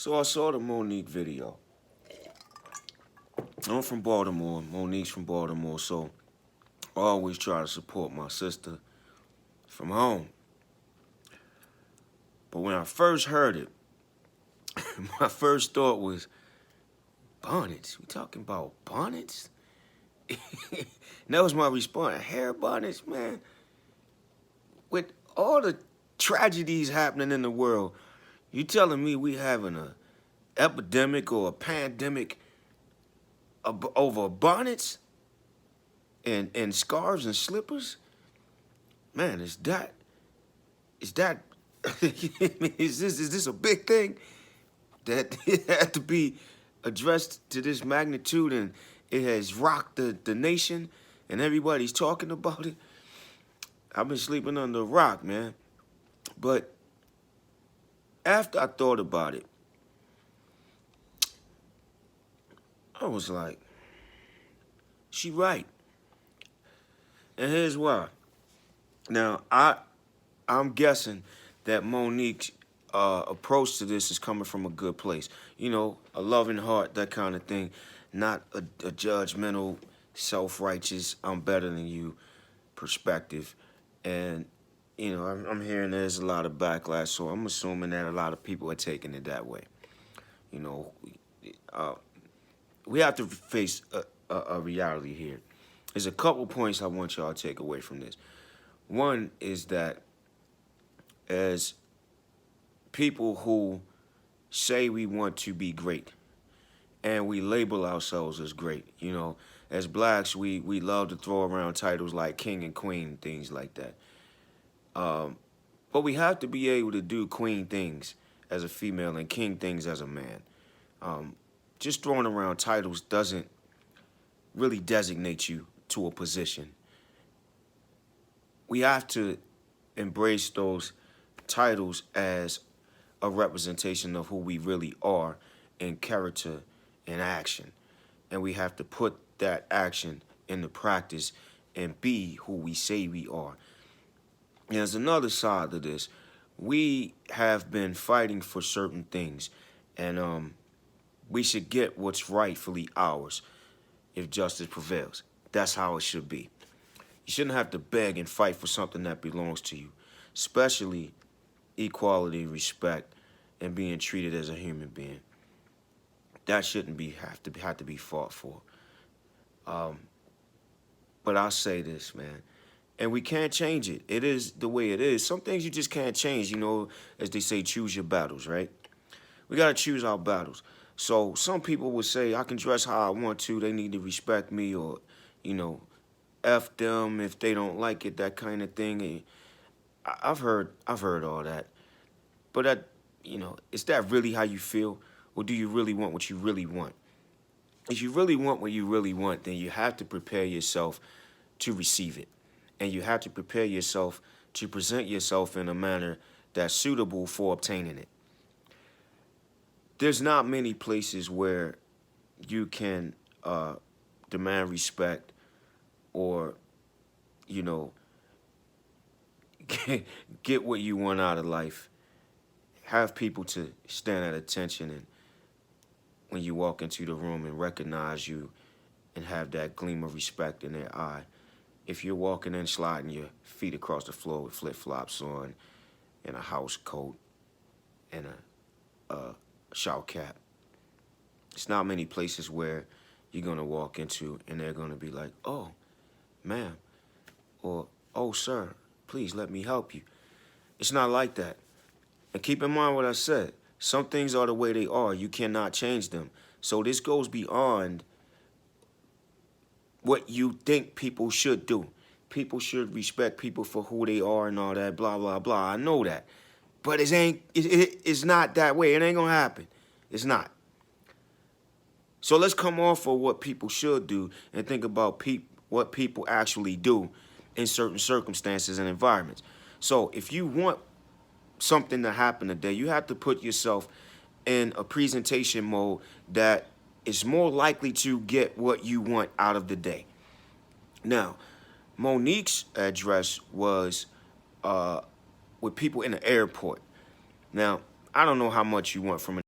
So I saw the Monique video. I'm from Baltimore. Monique's from Baltimore, so I always try to support my sister from home. But when I first heard it, my first thought was, bonnets? We talking about bonnets? And that was my response. Hair bonnets, man. With all the tragedies happening in the world, you telling me we having a epidemic or a pandemic over bonnets and scarves and slippers? Man, is that is this a big thing that it had to be addressed to this magnitude, and it has rocked the nation and everybody's talking about it? I've been sleeping under a rock, man. But after I thought about it, I was like, she right. And here's why. Now, I'm guessing that Monique's approach to this is coming from a good place. You know, a loving heart, that kind of thing. Not a judgmental, self-righteous, I'm better than you perspective. And, you know, I'm hearing there's a lot of backlash, so I'm assuming that a lot of people are taking it that way. You know, we have to face a reality here. There's a couple points I want y'all to take away from this. One is that as people who say we want to be great and we label ourselves as great, you know, as blacks, we love to throw around titles like king and queen, things like that. But we have to be able to do queen things as a female and king things as a man. Just throwing around titles doesn't really designate you to a position. We have to embrace those titles as a representation of who we really are in character and action. And we have to put that action into practice and be who we say we are. And there's another side to this. We have been fighting for certain things, and we should get what's rightfully ours if justice prevails. That's how it should be. You shouldn't have to beg and fight for something that belongs to you, especially equality, respect, and being treated as a human being. That shouldn't have to be fought for. But I'll say this, man, and we can't change it. It is the way it is. Some things you just can't change, you know, as they say, choose your battles, right? We got to choose our battles. So some people would say, I can dress how I want to, they need to respect me, or, you know, F them if they don't like it, that kind of thing. And I've heard all that. But that, you know, is that really how you feel? Or do you really want what you really want? If you really want what you really want, then you have to prepare yourself to receive it. And you have to prepare yourself to present yourself in a manner that's suitable for obtaining it. There's not many places where you can demand respect or, you know, get what you want out of life. Have people to stand at attention and when you walk into the room and recognize you and have that gleam of respect in their eye. If you're walking in sliding your feet across the floor with flip-flops on and a house coat and a shower cap, it's not many places where you're going to walk into and they're going to be like, oh, ma'am, or, oh, sir, please let me help you. It's not like that. And keep in mind what I said. Some things are the way they are. You cannot change them. So this goes beyond what you think people should do. People should respect people for who they are and all that, blah, blah, blah. I know that. But it's not that way. It ain't going to happen. It's not. So let's come off of what people should do and think about what people actually do in certain circumstances and environments. So if you want something to happen today, you have to put yourself in a presentation mode that is more likely to get what you want out of the day. Now, Monique's address was with people in the airport. Now, I don't know how much you want from